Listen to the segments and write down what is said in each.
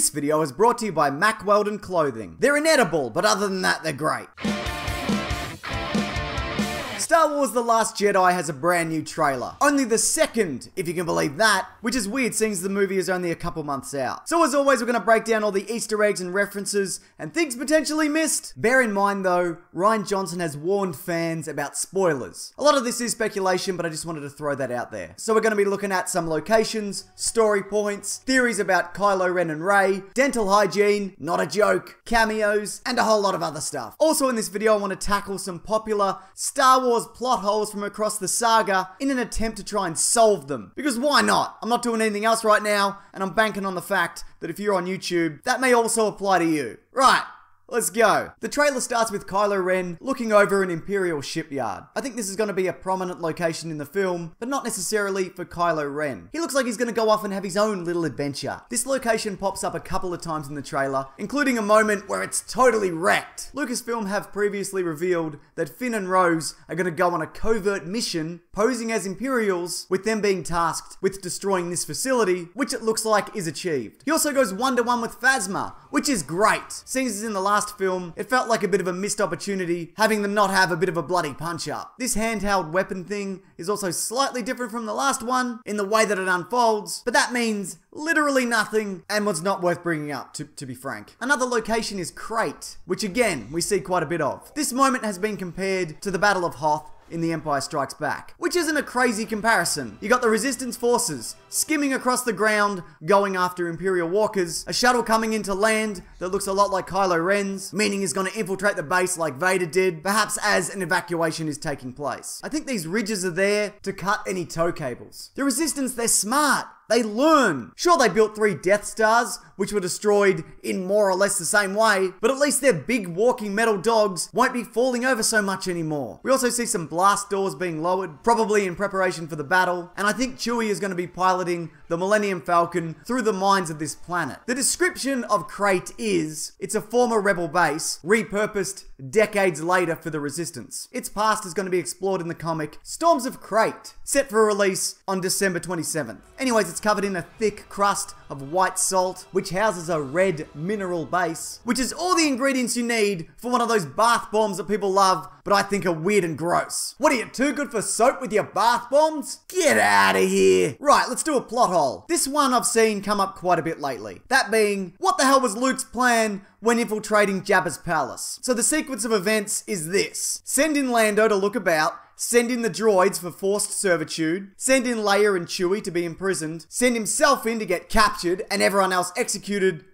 This video is brought to you by Mack Weldon Clothing. They're inedible, but other than that, they're great. Star Wars The Last Jedi has a brand new trailer. Only the second, if you can believe that, which is weird seeing as the movie is only a couple months out. So as always, we're going to break down all the Easter eggs and references and things potentially missed. Bear in mind though, Rian Johnson has warned fans about spoilers. A lot of this is speculation, but I just wanted to throw that out there. So we're going to be looking at some locations, story points, theories about Kylo Ren and Rey, dental hygiene, not a joke, cameos, and a whole lot of other stuff. Also in this video, I want to tackle some popular Star Wars plot holes from across the saga in an attempt to try and solve them. Because why not? I'm not doing anything else right now, and I'm banking on the fact that if you're on YouTube, that may also apply to you. Right. Let's go. The trailer starts with Kylo Ren looking over an Imperial shipyard. I think this is going to be a prominent location in the film, but not necessarily for Kylo Ren. He looks like he's going to go off and have his own little adventure. This location pops up a couple of times in the trailer, including a moment where it's totally wrecked. Lucasfilm have previously revealed that Finn and Rose are going to go on a covert mission, posing as Imperials, with them being tasked with destroying this facility, which it looks like is achieved. He also goes one-to-one with Phasma, which is great. Seeing as in the last film, it felt like a bit of a missed opportunity having them not have a bit of a bloody punch-up. This handheld weapon thing is also slightly different from the last one in the way that it unfolds, but that means literally nothing and was not worth bringing up, to be frank. Another location is Crait, which again, we see quite a bit of. This moment has been compared to the Battle of Hoth in The Empire Strikes Back, which isn't a crazy comparison. You got the Resistance forces skimming across the ground, going after Imperial walkers, a shuttle coming into land that looks a lot like Kylo Ren's, meaning he's going to infiltrate the base like Vader did, perhaps as an evacuation is taking place. I think these ridges are there to cut any tow cables. The Resistance, they're smart. They learn. Sure, they built 3 Death Stars, which were destroyed in more or less the same way, but at least their big walking metal dogs won't be falling over so much anymore. We also see some blast doors being lowered, probably in preparation for the battle, and I think Chewie is going to be piloting the Millennium Falcon through the mines of this planet. The description of Crait is, it's a former rebel base, repurposed decades later for the Resistance. Its past is going to be explored in the comic Storms of Crait, set for release on December 27th. Anyways, it's covered in a thick crust of white salt, which houses a red mineral base, which is all the ingredients you need for one of those bath bombs that people love, but I think are weird and gross. What are you, too good for soap with your bath bombs? Get out of here. Right, let's do a plot hole. This one I've seen come up quite a bit lately. That being, what the hell was Luke's plan when infiltrating Jabba's palace? So the sequence of events is this. Send in Lando to look about, send in the droids for forced servitude, send in Leia and Chewie to be imprisoned, send himself in to get captured, and everyone else executed, ...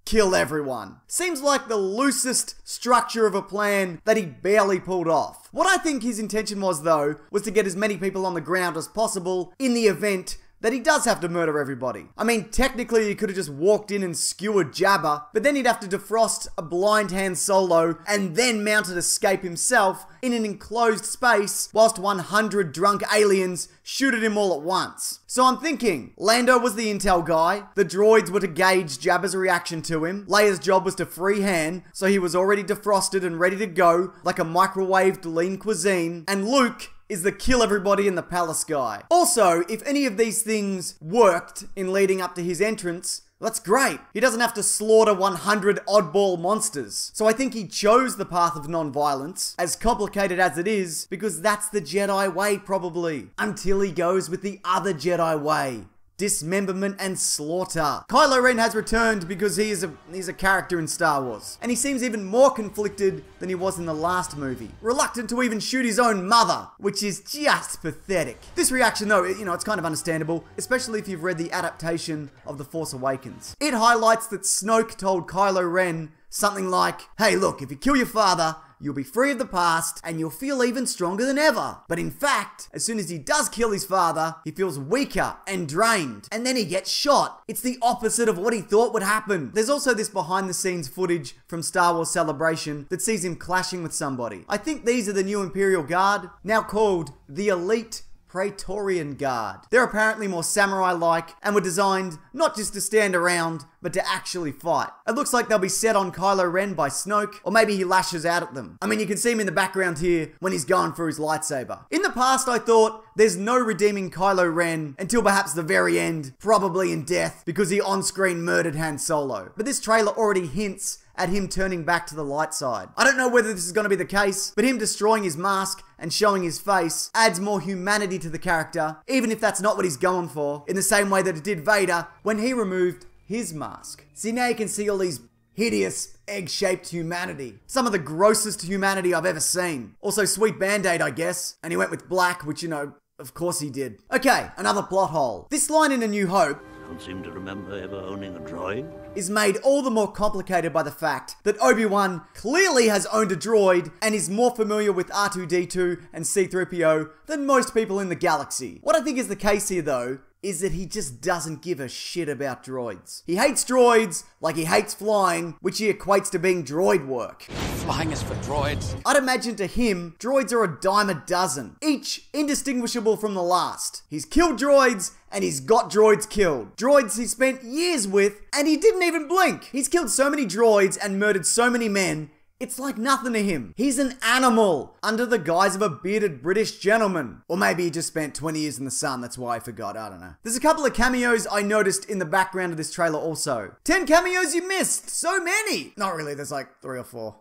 kill everyone. Seems like the loosest structure of a plan that he barely pulled off. What I think his intention was though, was to get as many people on the ground as possible in the event that he does have to murder everybody. I mean, technically he could have just walked in and skewered Jabba, but then he'd have to defrost a blind Han Solo and then mount an escape himself in an enclosed space whilst 100 drunk aliens shoot at him all at once. So I'm thinking, Lando was the intel guy, the droids were to gauge Jabba's reaction to him, Leia's job was to free Han, so he was already defrosted and ready to go like a microwaved lean cuisine, and Luke is the kill everybody in the palace guy. Also, if any of these things worked in leading up to his entrance, that's great. He doesn't have to slaughter 100 oddball monsters. So I think he chose the path of non-violence, as complicated as it is, because that's the Jedi way probably. Until he goes with the other Jedi way. Dismemberment and slaughter. Kylo Ren has returned because he's a character in Star Wars. And he seems even more conflicted than he was in the last movie. Reluctant to even shoot his own mother, which is just pathetic. This reaction though, it's kind of understandable, especially if you've read the adaptation of The Force Awakens. It highlights that Snoke told Kylo Ren something like, hey look, if you kill your father, you'll be free of the past, and you'll feel even stronger than ever. But in fact, as soon as he does kill his father, he feels weaker and drained, and then he gets shot. It's the opposite of what he thought would happen. There's also this behind the scenes footage from Star Wars Celebration that sees him clashing with somebody. I think these are the new Imperial Guard, now called the Elite Praetorian Guard. They're apparently more samurai-like and were designed not just to stand around, but to actually fight. It looks like they'll be set on Kylo Ren by Snoke, or maybe he lashes out at them. I mean, you can see him in the background here when he's going for his lightsaber. In the past, I thought there's no redeeming Kylo Ren until perhaps the very end, probably in death, because he on-screen murdered Han Solo. But this trailer already hints at him turning back to the light side. I don't know whether this is going to be the case, but him destroying his mask and showing his face adds more humanity to the character, even if that's not what he's going for, in the same way that it did Vader when he removed his mask. See, now you can see all these hideous, egg-shaped humanity. Some of the grossest humanity I've ever seen. Also, sweet Band-Aid, I guess. And he went with black, which, you know, of course he did. Okay, another plot hole. This line in A New Hope, "Don't seem to remember ever owning a droid," is made all the more complicated by the fact that Obi-Wan clearly has owned a droid and is more familiar with R2-D2 and C-3PO than most people in the galaxy. What I think is the case here, though, is that he just doesn't give a shit about droids. He hates droids like he hates flying, which he equates to being droid work. Flying is for droids. I'd imagine to him, droids are a dime a dozen, each indistinguishable from the last. He's killed droids, and he's got droids killed. Droids he spent years with, and he didn't even blink. He's killed so many droids and murdered so many men, it's like nothing to him. He's an animal, under the guise of a bearded British gentleman. Or maybe he just spent 20 years in the sun, that's why I forgot, I don't know. There's a couple of cameos I noticed in the background of this trailer also. 10 cameos you missed, so many! Not really, there's like 3 or 4.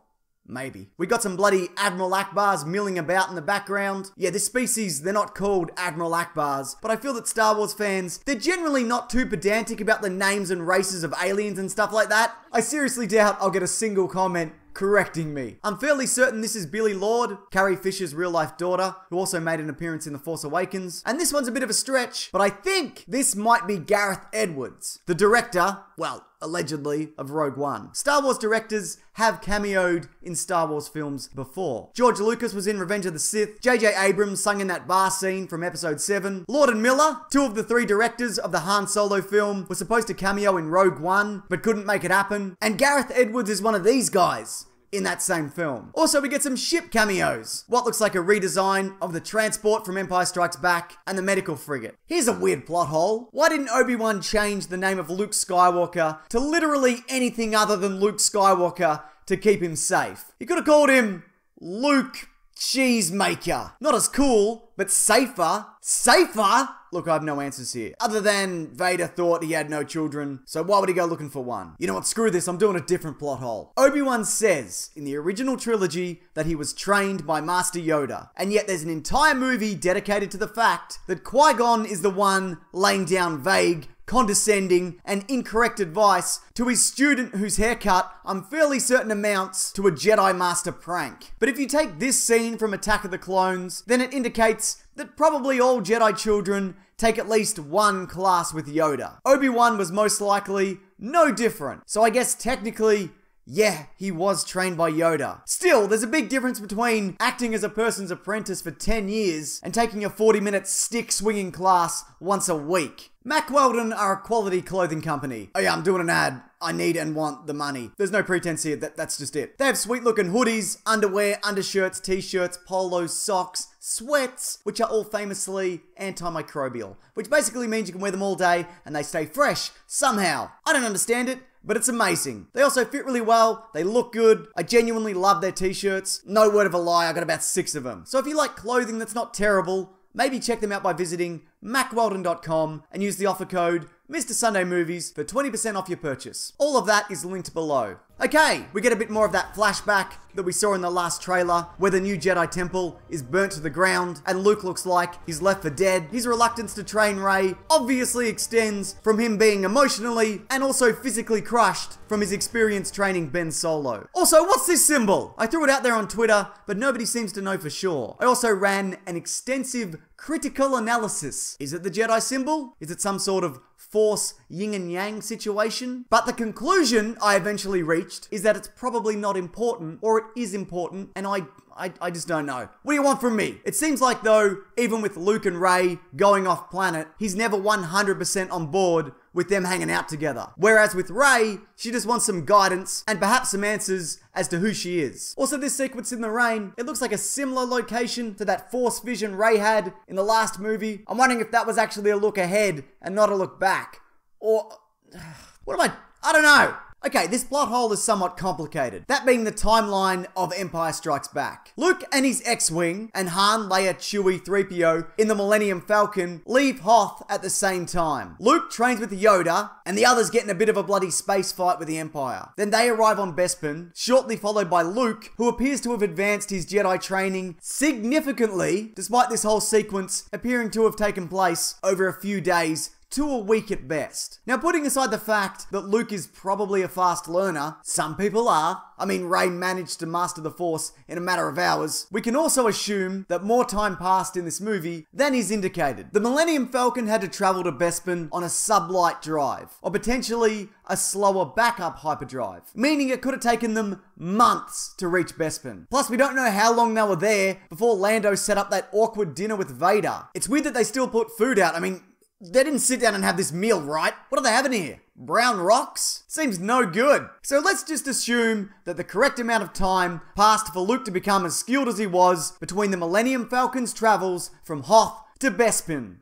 Maybe. We got some bloody Admiral Akbars milling about in the background. Yeah, this species, they're not called Admiral Akbars, but I feel that Star Wars fans, they're generally not too pedantic about the names and races of aliens and stuff like that. I seriously doubt I'll get a single comment correcting me. I'm fairly certain this is Billy Lord, Carrie Fisher's real-life daughter, who also made an appearance in The Force Awakens. And this one's a bit of a stretch, but I think this might be Gareth Edwards, the director, well, allegedly, of Rogue One. Star Wars directors have cameoed in Star Wars films before. George Lucas was in Revenge of the Sith, J.J. Abrams sung in that bar scene from Episode 7. Lord and Miller, 2 of the 3 directors of the Han Solo film, were supposed to cameo in Rogue One, but couldn't make it happen. And Gareth Edwards is one of these guys in that same film. Also, we get some ship cameos. What looks like a redesign of the transport from Empire Strikes Back and the medical frigate. Here's a weird plot hole. Why didn't Obi-Wan change the name of Luke Skywalker to literally anything other than Luke Skywalker to keep him safe? He could have called him Luke Cheesemaker. Not as cool, but safer. Safer? Look, I have no answers here. Other than Vader thought he had no children, so why would he go looking for one? You know what, screw this, I'm doing a different plot hole. Obi-Wan says in the original trilogy that he was trained by Master Yoda, and yet there's an entire movie dedicated to the fact that Qui-Gon is the one laying down vague, condescending, and incorrect advice to his student whose haircut I'm fairly certain amounts to a Jedi Master prank. But if you take this scene from Attack of the Clones, then it indicates that probably all Jedi children take at least one class with Yoda. Obi-Wan was most likely no different. So I guess technically, yeah, he was trained by Yoda. Still, there's a big difference between acting as a person's apprentice for 10 years and taking a 40-minute stick-swinging class once a week. Mack Weldon are a quality clothing company. Oh yeah, I'm doing an ad. I need and want the money. There's no pretense here, that's just it. They have sweet looking hoodies, underwear, undershirts, t-shirts, polos, socks, sweats, which are all famously antimicrobial, which basically means you can wear them all day and they stay fresh somehow. I don't understand it, but it's amazing. They also fit really well, they look good, I genuinely love their t-shirts. No word of a lie, I got about 6 of them. So if you like clothing that's not terrible, maybe check them out by visiting mackweldon.com and use the offer code Mr. Sunday Movies for 20% off your purchase. All of that is linked below. Okay, we get a bit more of that flashback that we saw in the last trailer, where the new Jedi Temple is burnt to the ground, and Luke looks like he's left for dead. His reluctance to train Rey obviously extends from him being emotionally and also physically crushed from his experience training Ben Solo. Also, what's this symbol? I threw it out there on Twitter, but nobody seems to know for sure. I also ran an extensive critical analysis. Is it the Jedi symbol? Is it some sort of Force yin and yang situation? But the conclusion I eventually reached is that it's probably not important, or it is important, and I I just don't know. What do you want from me? It seems like though, even with Luke and Rey going off planet, he's never 100% on board with them hanging out together. Whereas with Rey, she just wants some guidance and perhaps some answers as to who she is. Also, this sequence in the rain, it looks like a similar location to that Force vision Rey had in the last movie. I'm wondering if that was actually a look ahead and not a look back. Or, I don't know. Okay, this plot hole is somewhat complicated. That being the timeline of Empire Strikes Back. Luke and his X-Wing, and Han, Leia, Chewie, 3PO in the Millennium Falcon leave Hoth at the same time. Luke trains with Yoda, and the others get in a bit of a bloody space fight with the Empire. Then they arrive on Bespin, shortly followed by Luke, who appears to have advanced his Jedi training significantly, despite this whole sequence appearing to have taken place over a few days to a week at best. Now, putting aside the fact that Luke is probably a fast learner, some people are, I mean, Rey managed to master the Force in a matter of hours, we can also assume that more time passed in this movie than is indicated. The Millennium Falcon had to travel to Bespin on a sublight drive, or potentially a slower backup hyperdrive, meaning it could have taken them months to reach Bespin. Plus, we don't know how long they were there before Lando set up that awkward dinner with Vader. It's weird that they still put food out. I mean, they didn't sit down and have this meal, right? What are they having here? Brown rocks? Seems no good. So let's just assume that the correct amount of time passed for Luke to become as skilled as he was between the Millennium Falcon's travels from Hoth to Bespin.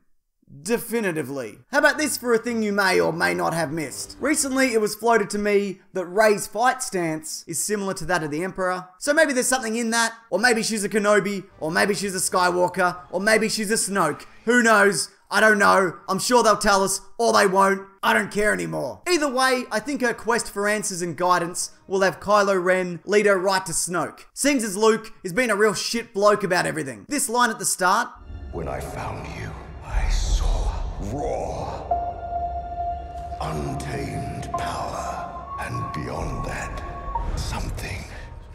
Definitively. How about this for a thing you may or may not have missed? Recently, it was floated to me that Rey's fight stance is similar to that of the Emperor. So maybe there's something in that, or maybe she's a Kenobi, or maybe she's a Skywalker, or maybe she's a Snoke. Who knows? I don't know. I'm sure they'll tell us, or they won't. I don't care anymore. Either way, I think her quest for answers and guidance will have Kylo Ren lead her right to Snoke. Seems as Luke is being a real shit bloke about everything. This line at the start. When I found you, I saw raw, untamed power. And beyond that, something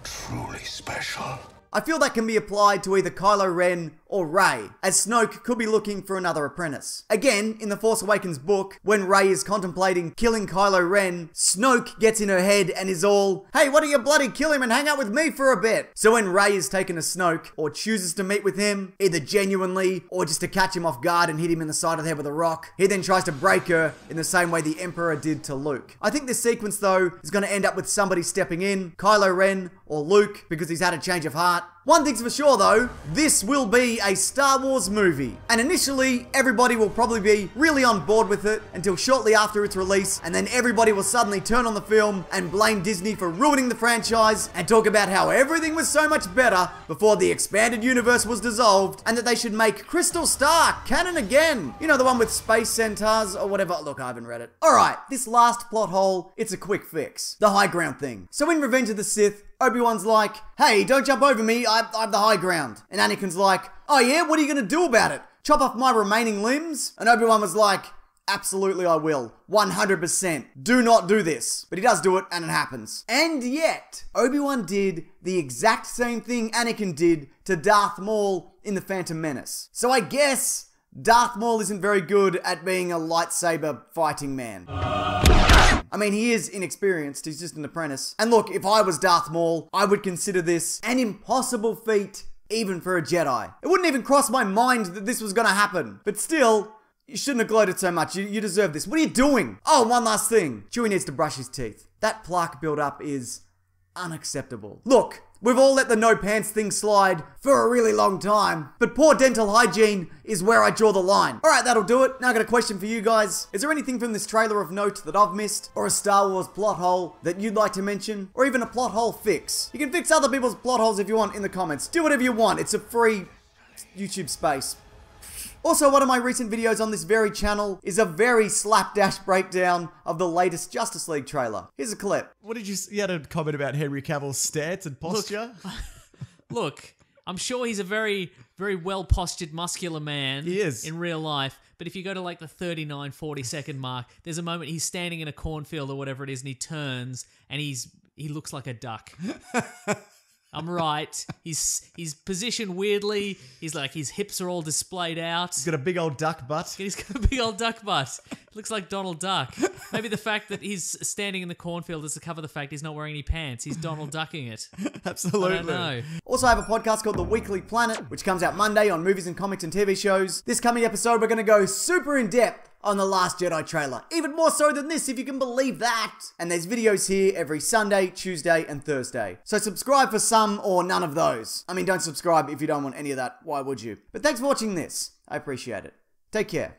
truly special. I feel that can be applied to either Kylo Ren or Rey, as Snoke could be looking for another apprentice. Again, in the Force Awakens book, when Rey is contemplating killing Kylo Ren, Snoke gets in her head and is all, hey, why don't you bloody kill him and hang out with me for a bit? So when Rey is taken to Snoke, or chooses to meet with him, either genuinely or just to catch him off guard and hit him in the side of the head with a rock, he then tries to break her in the same way the Emperor did to Luke. I think this sequence, though, is going to end up with somebody stepping in, Kylo Ren or Luke, because he's had a change of heart. One thing's for sure though, this will be a Star Wars movie. And initially, everybody will probably be really on board with it until shortly after its release, and then everybody will suddenly turn on the film and blame Disney for ruining the franchise and talk about how everything was so much better before the expanded universe was dissolved, and that they should make Crystal Star canon again. You know, the one with space centaurs or whatever. Look, I haven't read it. Alright, this last plot hole, it's a quick fix. The high ground thing. So in Revenge of the Sith, Obi-Wan's like, hey, don't jump over me, I have the high ground. And Anakin's like, oh yeah, what are you gonna do about it? Chop off my remaining limbs? And Obi-Wan was like, absolutely I will. 100%. Do not do this. But he does do it, and it happens. And yet, Obi-Wan did the exact same thing Anakin did to Darth Maul in The Phantom Menace. So I guess Darth Maul isn't very good at being a lightsaber fighting man. I mean, he is inexperienced, he's just an apprentice. And look, if I was Darth Maul, I would consider this an impossible feat, even for a Jedi. It wouldn't even cross my mind that this was gonna happen. But still, you shouldn't have gloated so much, you deserve this. What are you doing? Oh, one last thing. Chewie needs to brush his teeth. That plaque build-up is unacceptable. Look, we've all let the no pants thing slide for a really long time, but poor dental hygiene is where I draw the line. Alright, that'll do it. Now I got a question for you guys. Is there anything from this trailer of note that I've missed, or a Star Wars plot hole that you'd like to mention, or even a plot hole fix? You can fix other people's plot holes if you want in the comments. Do whatever you want. It's a free YouTube space. Also, one of my recent videos on this very channel is a very slapdash breakdown of the latest Justice League trailer. Here's a clip. What did you had a comment about Henry Cavill's stance and posture? Look, I'm sure he's a very, very well-postured, muscular man. He is. In real life. But if you go to like the 39, 40-second mark, there's a moment he's standing in a cornfield or whatever it is, and he turns, and he looks like a duck. I'm right. He's positioned weirdly. He's like, his hips are all displayed out. He's got a big old duck butt. He's got a big old duck butt. Looks like Donald Duck. Maybe the fact that he's standing in the cornfield is to cover the fact he's not wearing any pants. He's Donald Ducking it. Absolutely. I don't know. Also, I have a podcast called The Weekly Planet, which comes out Monday on movies and comics and TV shows. This coming episode, we're going to go super in depth on the Last Jedi trailer. Even more so than this, if you can believe that. And there's videos here every Sunday, Tuesday, and Thursday. So subscribe for some or none of those. I mean, don't subscribe if you don't want any of that. Why would you? But thanks for watching this. I appreciate it. Take care.